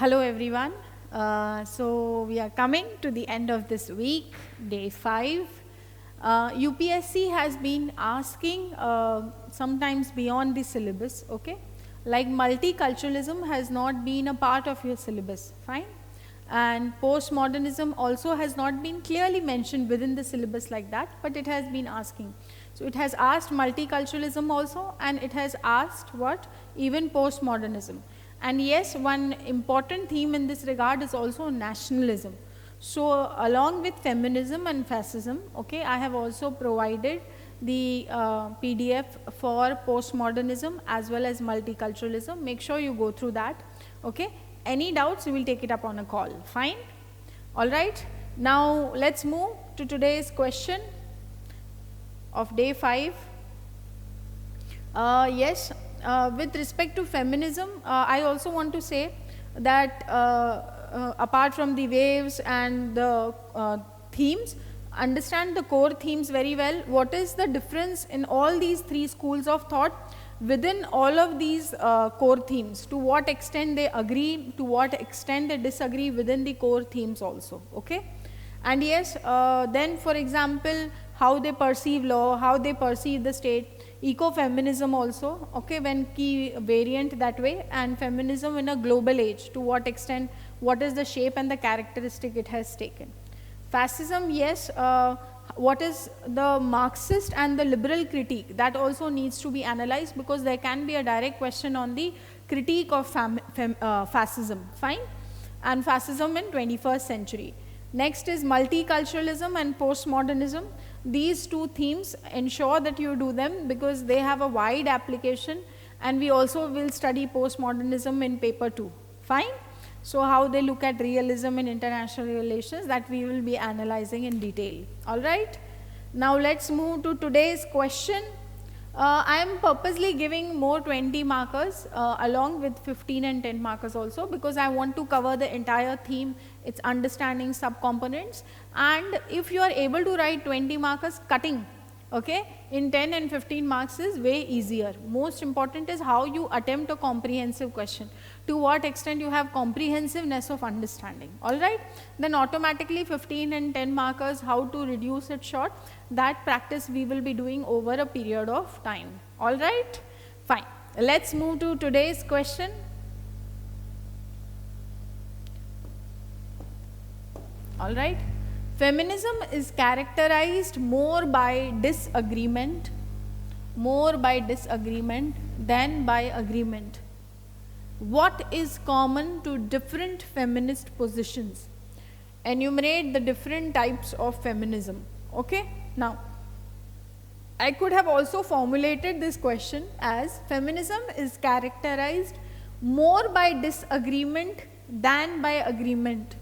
Hello everyone. So we are coming to the end of this week, day 5. UPSC has been asking sometimes beyond the syllabus, okay? Like multiculturalism has not been a part of your syllabus, fine? And postmodernism also has not been clearly mentioned within the syllabus like that, but it has been asking. So it has asked multiculturalism also, and it has asked what? Even postmodernism. And yes, one important theme in this regard is also nationalism. So along with feminism and fascism, okay, I have also provided the PDF for postmodernism as well as multiculturalism. Make sure you go through that, okay. Any doubts, we will take it up on a call, fine. All right, now let's move to today's question of day 5. Yes. With respect to feminism, I also want to say that apart from the waves and the themes, understand the core themes very well. What is the difference in all these 3 schools of thought within all of these core themes? To what extent they agree, to what extent they disagree within the core themes also, okay? And yes, then for example, how they perceive law, how they perceive the state, ecofeminism also, okay, when key variant that way, and feminism in a global age, to what extent, what is the shape and the characteristic it has taken. Fascism, yes, what is the Marxist and the liberal critique, that also needs to be analyzed, because there can be a direct question on the critique of fascism, fine, and fascism in 21st century. Next is multiculturalism and postmodernism. These 2 themes, ensure that you do them because they have a wide application, and we also will study postmodernism in paper 2, fine. So how they look at realism in international relations, that we will be analyzing in detail, all right. Now let's move to today's question. I am purposely giving more 20 markers along with 15 and 10 markers also, because I want to cover the entire theme, its understanding subcomponents. And if you are able to write 20 markers cutting, okay, in 10 and 15 marks is way easier. Most important is how you attempt a comprehensive question, to what extent you have comprehensiveness of understanding, all right. Then automatically 15 and 10 markers, how to reduce it short, that practice we will be doing over a period of time, all right, fine. Let's move to today's question. All right, feminism is characterized more by disagreement than by agreement. What is common to different feminist positions? Enumerate the different types of feminism, okay. Now, I could have also formulated this question as feminism is characterized more by disagreement than by agreement.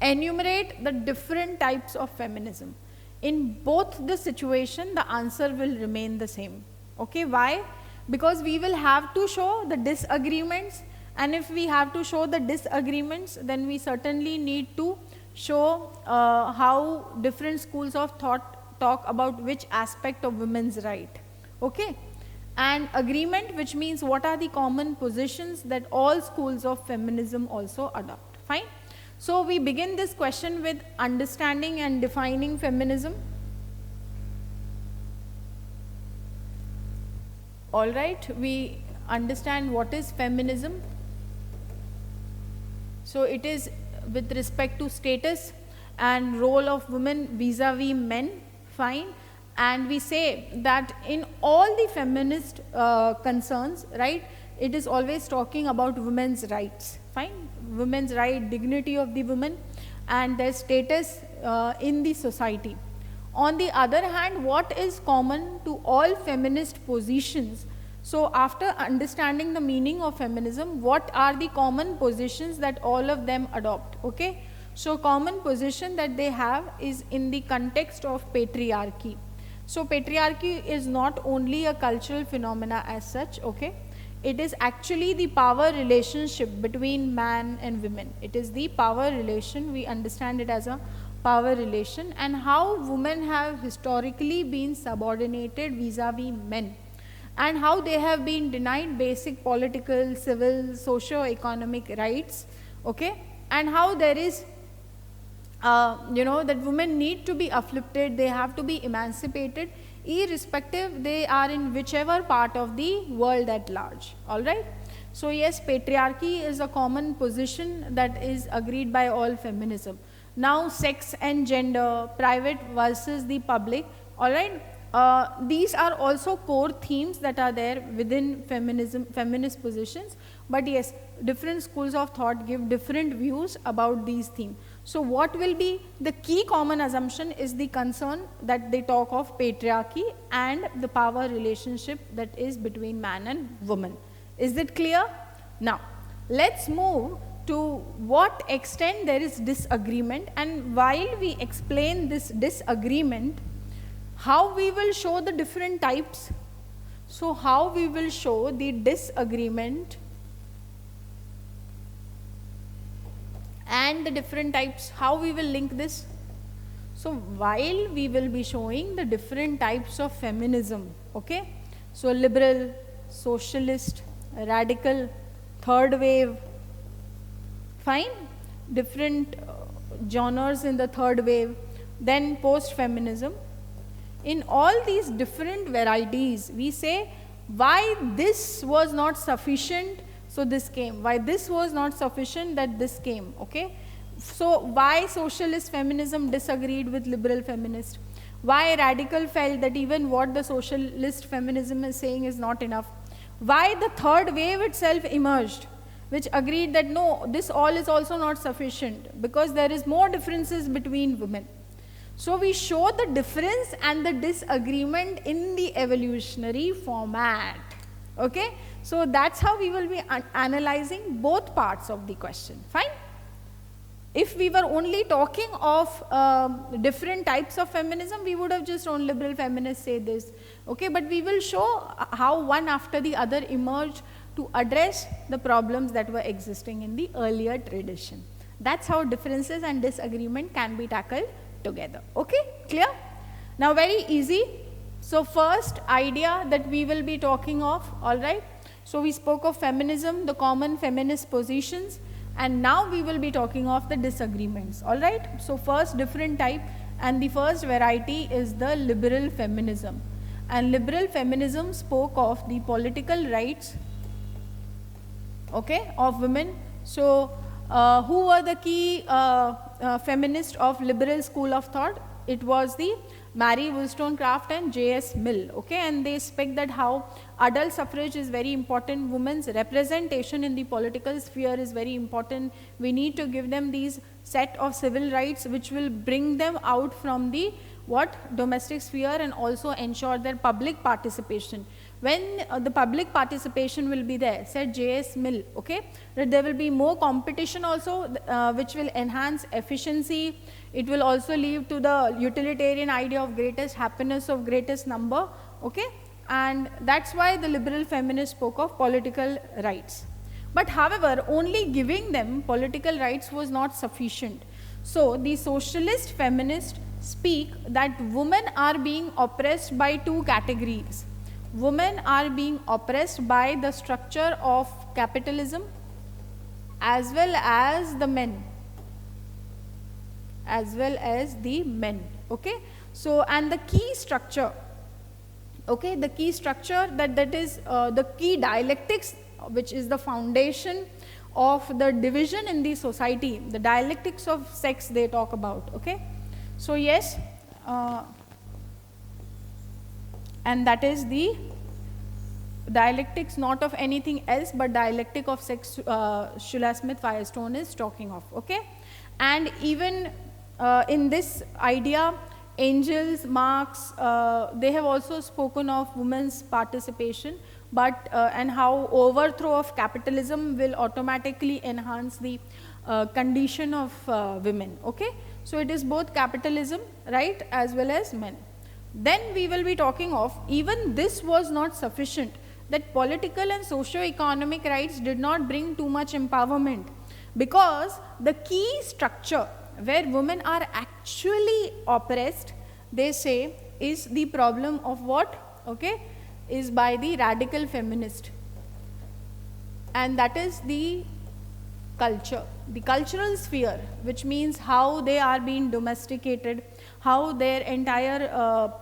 Enumerate the different types of feminism. In both the situation, the answer will remain the same, okay. Why? Because we will have to show the disagreements, and if we have to show the disagreements, then we certainly need to show how different schools of thought talk about which aspect of women's right, okay. And agreement, which means what are the common positions that all schools of feminism also adopt, fine. So we begin this question with understanding and defining feminism. All right, we understand what is feminism. So it is with respect to status and role of women vis-a-vis men, fine. And we say that in all the feminist concerns, right, it is always talking about women's rights, fine. Women's right, dignity of the women and their status in the society. On the other hand, what is common to all feminist positions? So after understanding the meaning of feminism, what are the common positions that all of them adopt, okay. So common position that they have is in the context of patriarchy. So patriarchy is not only a cultural phenomena as such, okay. It is actually the power relationship between man and women. It is the power relation, we understand it as a power relation, and how women have historically been subordinated vis-a-vis men, and how they have been denied basic political, civil, socio-economic rights, okay, and how there is that women need to be uplifted, they have to be emancipated, irrespective they are in whichever part of the world at large. All right. So yes, patriarchy is a common position that is agreed by all feminism. Now sex and gender, private versus the public. All right. These are also core themes that are there within feminism, feminist positions. But yes, different schools of thought give different views about these themes. So what will be the key common assumption is the concern that they talk of patriarchy and the power relationship that is between man and woman. Is it clear? Now, let's move to what extent there is disagreement, and while we explain this disagreement, how we will show the different types. So how we will show the disagreement and the different types, how we will link this. So while we will be showing the different types of feminism, okay, so liberal, socialist, radical, third wave, fine, different genres in the third wave, then post-feminism. In all these different varieties, we say why this was not sufficient, so this came. Why this was not sufficient, that this came. Okay. So why socialist feminism disagreed with liberal feminist? Why radical felt that even what the socialist feminism is saying is not enough? Why the third wave itself emerged, which agreed that no, this all is also not sufficient because there is more differences between women. So we show the difference and the disagreement in the evolutionary format. Okay. So that's how we will be analyzing both parts of the question. Fine. If we were only talking of different types of feminism, we would have just on liberal feminists say this. Okay. But we will show how one after the other emerged to address the problems that were existing in the earlier tradition. That's how differences and disagreement can be tackled together. Okay, clear? Now very easy. So first idea that we will be talking of, all right. So we spoke of feminism, the common feminist positions, and now we will be talking of the disagreements, all right. So first different type, and the first variety is the liberal feminism. And liberal feminism spoke of the political rights, okay, of women. So who were the key feminists of liberal school of thought? It was the Mary Wollstonecraft and J.S. Mill, okay, and they speak that how adult suffrage is very important, women's representation in the political sphere is very important, we need to give them these set of civil rights which will bring them out from the domestic sphere and also ensure their public participation. When the public participation will be there, said J.S. Mill, okay, that there will be more competition also, which will enhance efficiency. It will also lead to the utilitarian idea of greatest happiness of greatest number, okay, and that's why the liberal feminists spoke of political rights. But however, only giving them political rights was not sufficient. So the socialist feminists speak that women are being oppressed by two categories. Women are being oppressed by the structure of capitalism as well as the men. Okay. So, and the key structure, okay, the key structure that is the key dialectics, which is the foundation of the division in the society, the dialectics of sex they talk about, okay. So yes, and that is the dialectics not of anything else but dialectic of sex, Scylla Smith Firestone is talking of, okay. And even in this idea, Engels, Marx, they have also spoken of women's participation, but and how overthrow of capitalism will automatically enhance the condition of women, okay. So it is both capitalism, right, as well as men. Then we will be talking of even this was not sufficient, that political and socio-economic rights did not bring too much empowerment, because the key structure where women are actually oppressed, they say, is the problem of what, okay, is by the radical feminist, and that is the culture, the cultural sphere, which means how they are being domesticated, how their entire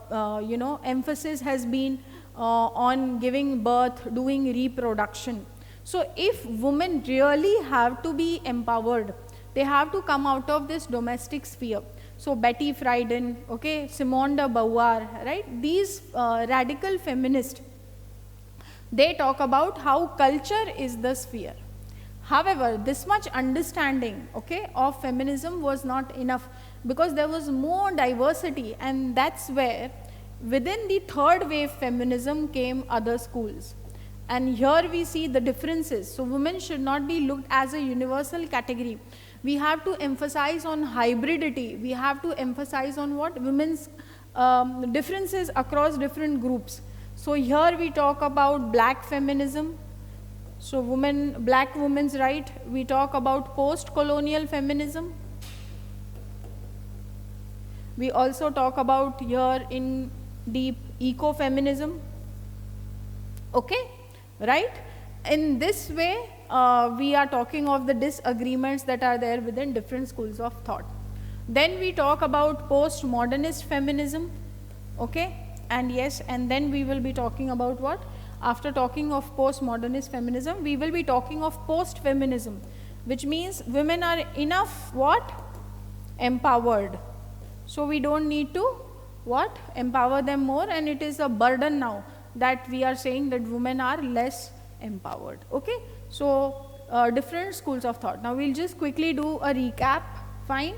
emphasis has been on giving birth, doing reproduction. So if women really have to be empowered, they have to come out of this domestic sphere. So Betty Friedan, okay, Simone de Beauvoir, right? These radical feminists, they talk about how culture is the sphere. However, this much understanding, okay, of feminism was not enough, because there was more diversity, and that's where within the third wave feminism came other schools. And here we see the differences. So women should not be looked as a universal category. We have to emphasize on hybridity. We have to emphasize on what? Women's differences across different groups. So here we talk about black feminism. So black women's right. We talk about post-colonial feminism. We also talk about here in deep eco-feminism. Okay, right? In this way, we are talking of the disagreements that are there within different schools of thought. Then we talk about post-modernist feminism, okay? And yes, and then we will be talking about what? After talking of post-modernist feminism, we will be talking of post-feminism, which means women are enough what? Empowered. So we don't need to what? Empower them more, and it is a burden now that we are saying that women are less empowered, okay? So different schools of thought. Now we'll just quickly do a recap, fine?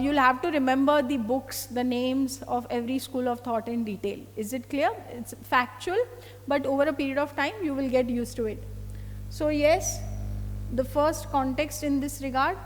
You'll have to remember the books, the names of every school of thought in detail. Is it clear? It's factual, but over a period of time you will get used to it. So yes, the first context in this regard,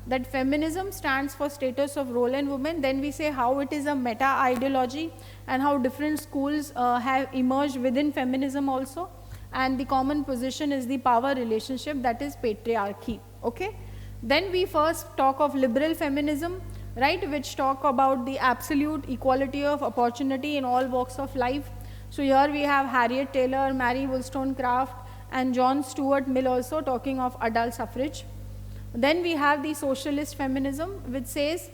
that feminism stands for status of role in women. Then we say how it is a meta ideology and how different schools have emerged within feminism also, and the common position is the power relationship, that is patriarchy, okay? Then we first talk of liberal feminism, right, which talk about the absolute equality of opportunity in all walks of life. So here we have Harriet Taylor, Mary Wollstonecraft, and John Stuart Mill also talking of adult suffrage. Then we have the socialist feminism, which says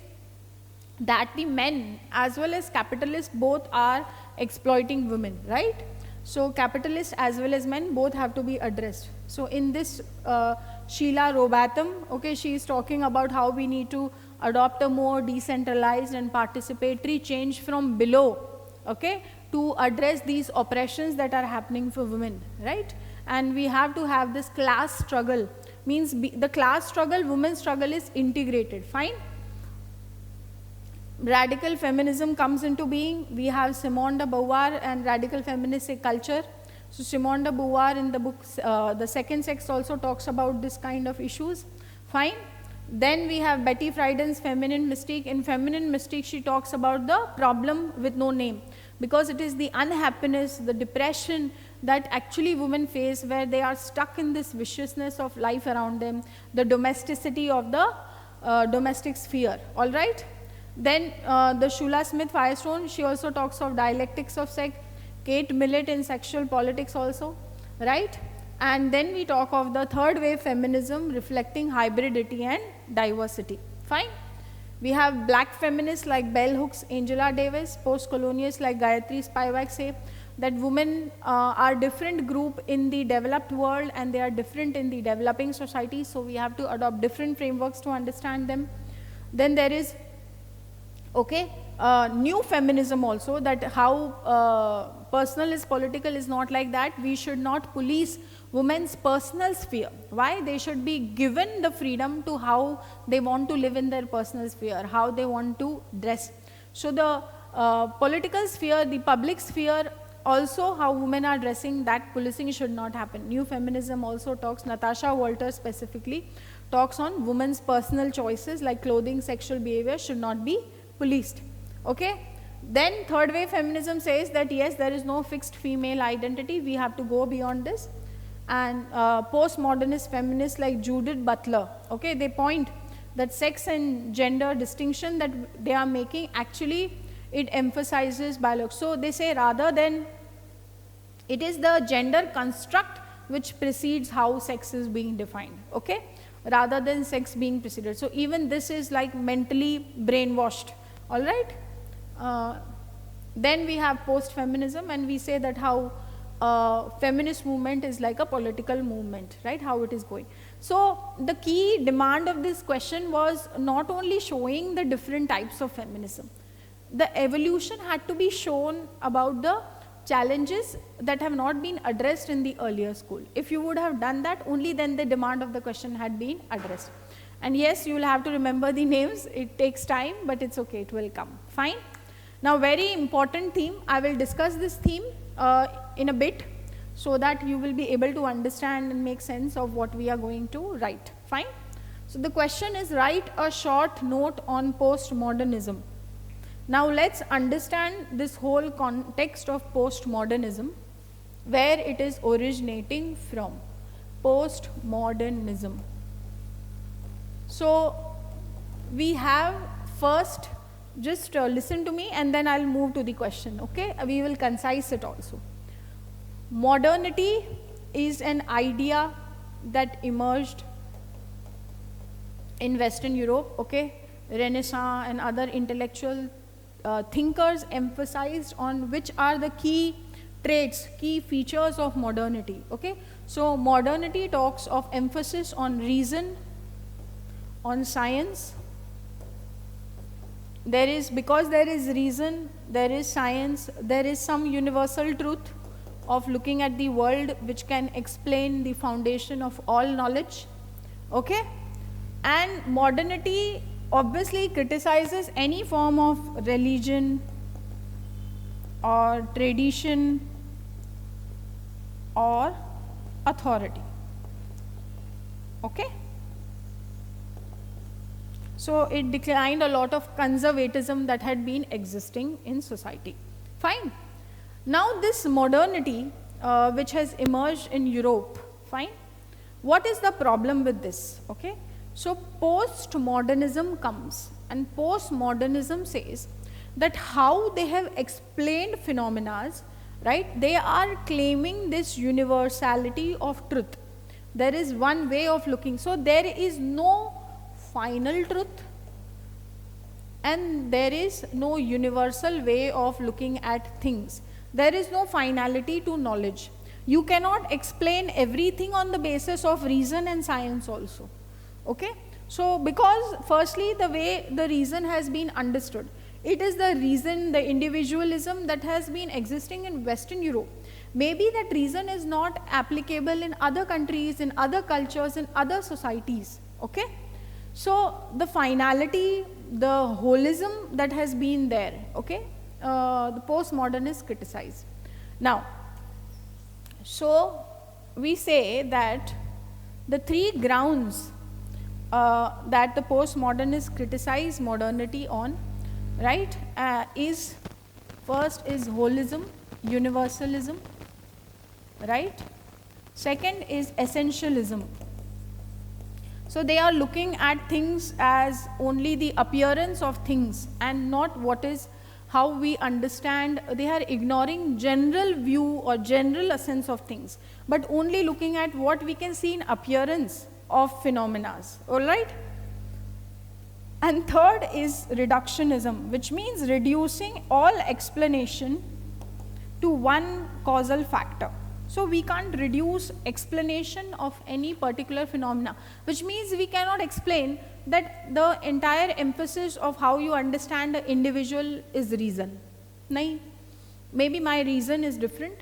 that the men as well as capitalists both are exploiting women, right? So capitalists as well as men both have to be addressed. So in this Sheila Robotham, okay, she is talking about how we need to adopt a more decentralized and participatory change from below, okay, to address these oppressions that are happening for women, right? And we have to have this class struggle, means the class struggle, women's struggle is integrated, fine? Radical feminism comes into being. We have Simone de Beauvoir and radical feminists say culture. So Simone de Beauvoir in the book The Second Sex also talks about this kind of issues, fine? Then we have Betty Friedan's Feminine Mystique. In Feminine Mystique, she talks about the problem with no name, because it is the unhappiness, the depression that actually women face, where they are stuck in this viciousness of life around them, the domesticity of the domestic sphere, all right? Then the Shula Smith Firestone, she also talks of dialectics of sex. Kate Millett in Sexual Politics also, right? And then we talk of the third wave feminism reflecting hybridity and diversity, fine? We have black feminists like Bell Hooks, Angela Davis, post-colonialists like Gayatri Spivak say that women are different group in the developed world and they are different in the developing society, so we have to adopt different frameworks to understand them. Then there is, okay, new feminism also, that how personal is political is not like that. We should not police women's personal sphere. Why? They should be given the freedom to how they want to live in their personal sphere, how they want to dress. So the political sphere, the public sphere, also how women are dressing, that policing should not happen. New feminism also talks, Natasha Walters specifically, talks on women's personal choices like clothing, sexual behavior should not be policed, okay? Then third wave feminism says that yes, there is no fixed female identity, we have to go beyond this. And postmodernist feminists like Judith Butler, okay, they point that sex and gender distinction that they are making, actually it emphasizes biology. So they say rather than, it is the gender construct which precedes how sex is being defined, okay? rather than sex being preceded. So even this is like mentally brainwashed, all right. Then we have post-feminism, and we say that how feminist movement is like a political movement, right, how it is going. So the key demand of this question was not only showing the different types of feminism, the evolution had to be shown about the challenges that have not been addressed in the earlier school. If you would have done that, only then the demand of the question had been addressed. And yes, you will have to remember the names, it takes time, but it's okay, it will come, fine. Now very important theme, I will discuss this theme in a bit, so that you will be able to understand and make sense of what we are going to write, fine. So the question is, write a short note on postmodernism. Now let's understand this whole context of postmodernism, where it is originating from, postmodernism. So we have first, just listen to me and then I'll move to the question, okay? We will concise it also. Modernity is an idea that emerged in Western Europe, okay? Renaissance and other intellectual thinkers emphasized on which are the key traits, key features of modernity, okay? So modernity talks of emphasis on reason, on science. There is, because there is reason, there is science, there is some universal truth of looking at the world which can explain the foundation of all knowledge, okay? And modernity obviously criticizes any form of religion or tradition or authority, okay? So it declined a lot of conservatism that had been existing in society, fine. Now this modernity which has emerged in Europe, fine, what is the problem with this, okay? So postmodernism comes, and postmodernism says that how they have explained phenomena, right, they are claiming this universality of truth. There is one way of looking, so there is no final truth and there is no universal way of looking at things. There is no finality to knowledge. You cannot explain everything on the basis of reason and science also, okay? So because firstly the way the reason has been understood, it is the reason, the individualism that has been existing in Western Europe. Maybe that reason is not applicable in other countries, in other cultures, in other societies, okay? So the finality, the holism that has been there, okay, the postmodernists criticize. Now, so we say that the three grounds that the postmodernists criticize modernity on, right, is first is holism, universalism, right? Second is essentialism. So they are looking at things as only the appearance of things and not what is, how we understand. They are ignoring general view or general sense of things, but only looking at what we can see in appearance of phenomena, all right? And third is reductionism, which means reducing all explanation to one causal factor. So we can't reduce explanation of any particular phenomena, which means we cannot explain that the entire emphasis of how you understand the individual is reason. Nahin. Maybe my reason is different.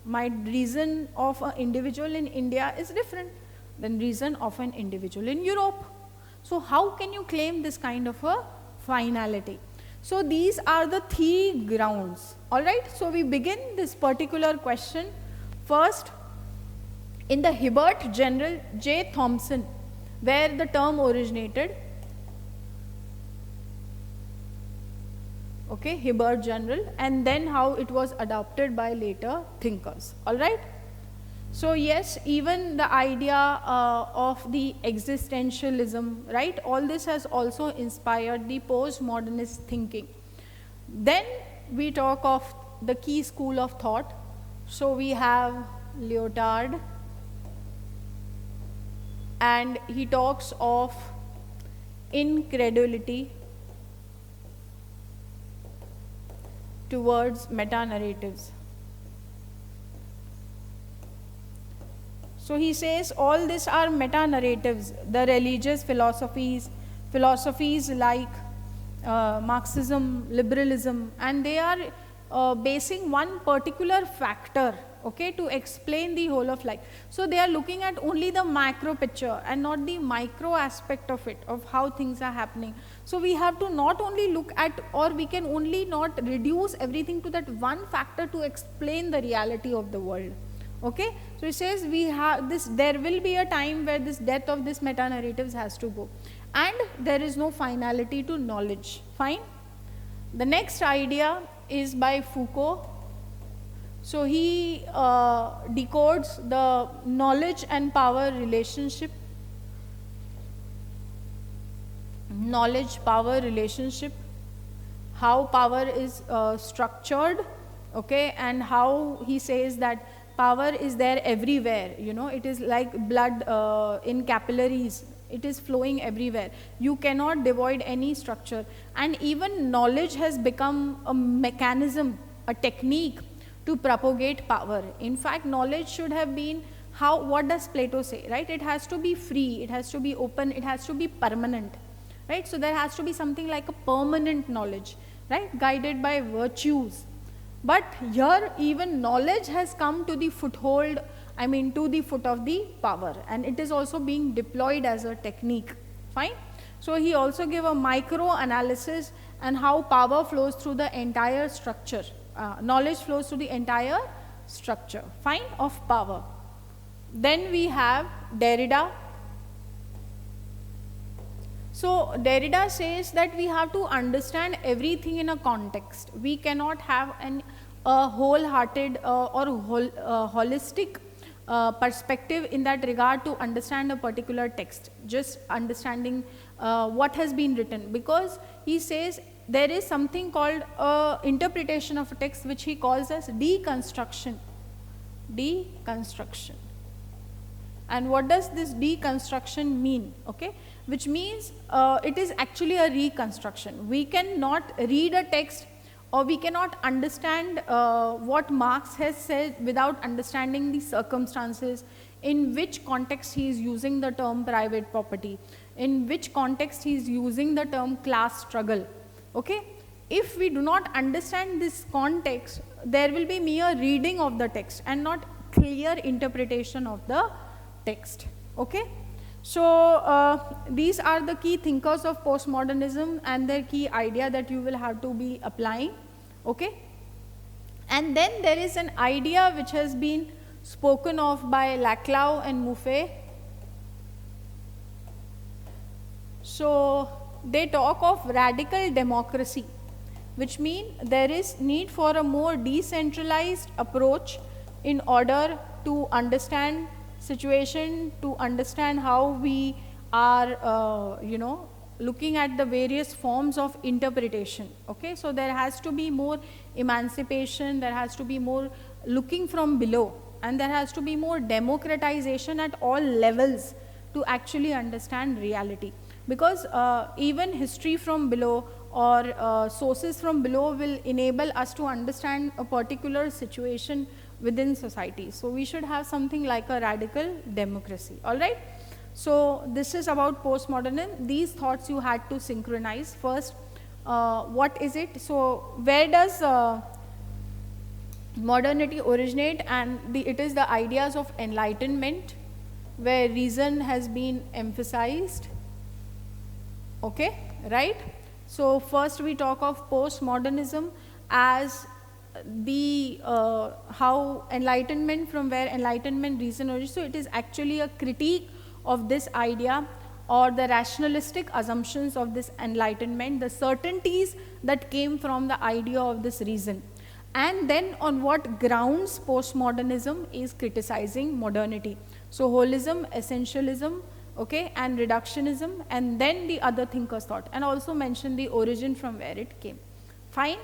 My reason of an individual in India is different than reason of an individual in Europe. So how can you claim this kind of a finality? So these are the three grounds, all right? So we begin this particular question first in the Hibbert General J. Thompson, where the term originated, okay, Hibbert General, and then how it was adopted by later thinkers, all right? So yes, even the idea of the existentialism, right, all this has also inspired the postmodernist thinking. Then we talk of the key school of thought. So we have Lyotard, and he talks of incredulity towards meta-narratives. So he says all these are meta-narratives, the religious philosophies like Marxism, liberalism, and they are basing one particular factor, okay, to explain the whole of life. So they are looking at only the macro picture and not the micro aspect of it, of how things are happening. So we have to not only look at, or we can only not reduce everything to that one factor to explain the reality of the world. Okay, so it says we have this, there will be a time where this death of this meta narratives has to go, and there is no finality to knowledge. Fine. The next idea is by Foucault. So he decodes the knowledge and power relationship, how power is structured, okay, and how he says that power is there everywhere, you know, it is like blood in capillaries, it is flowing everywhere. You cannot avoid any structure, and even knowledge has become a mechanism, a technique to propagate power. In fact, knowledge should have been how, what does Plato say, right? It has to be free, it has to be open, it has to be permanent, right? So there has to be something like a permanent knowledge, right, guided by virtues. But here even knowledge has come to the foothold, I mean to the foot of the power, and it is also being deployed as a technique. Fine. So he also gave a micro analysis and how power flows through the entire structure, knowledge flows through the entire structure, fine, of power. Then we have Derrida. So Derrida says that we have to understand everything in a context. We cannot have a wholehearted or holistic perspective in that regard to understand a particular text, just understanding what has been written, because he says there is something called interpretation of a text, which he calls as deconstruction. And what does this deconstruction mean? Okay, which means it is actually a reconstruction. We cannot read a text, or we cannot understand what Marx has said without understanding the circumstances, in which context he is using the term private property, in which context he is using the term class struggle. Okay, if we do not understand this context, there will be mere reading of the text and not clear interpretation of the text. Okay, so these are the key thinkers of postmodernism and their key idea that you will have to be applying. Okay, and then there is an idea which has been spoken of by Laclau and Mouffe. So they talk of radical democracy, which means there is need for a more decentralized approach in order to understand situation, to understand how we are looking at the various forms of interpretation. Okay, so there has to be more emancipation, there has to be more looking from below, and there has to be more democratization at all levels to actually understand reality, because even history from below or sources from below will enable us to understand a particular situation within society. So we should have something like a radical democracy. All right, so this is about postmodernism. These thoughts you had to synchronize. First, what is it? So where does modernity originate? And it is the ideas of enlightenment, where reason has been emphasized. Okay, right? So first we talk of postmodernism as the how enlightenment, from where enlightenment reason originates. So it is actually a critique of this idea or the rationalistic assumptions of this enlightenment, the certainties that came from the idea of this reason, and then on what grounds postmodernism is criticizing modernity. So holism, essentialism, okay, and reductionism, and then the other thinkers' thought, and also mention the origin from where it came. Fine.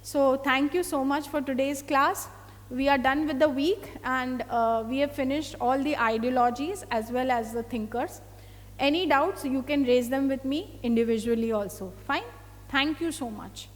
So thank you so much for today's class. we are done with the week, and we have finished all the ideologies as well as the thinkers. Any doubts, you can raise them with me individually also. Fine? Thank you so much.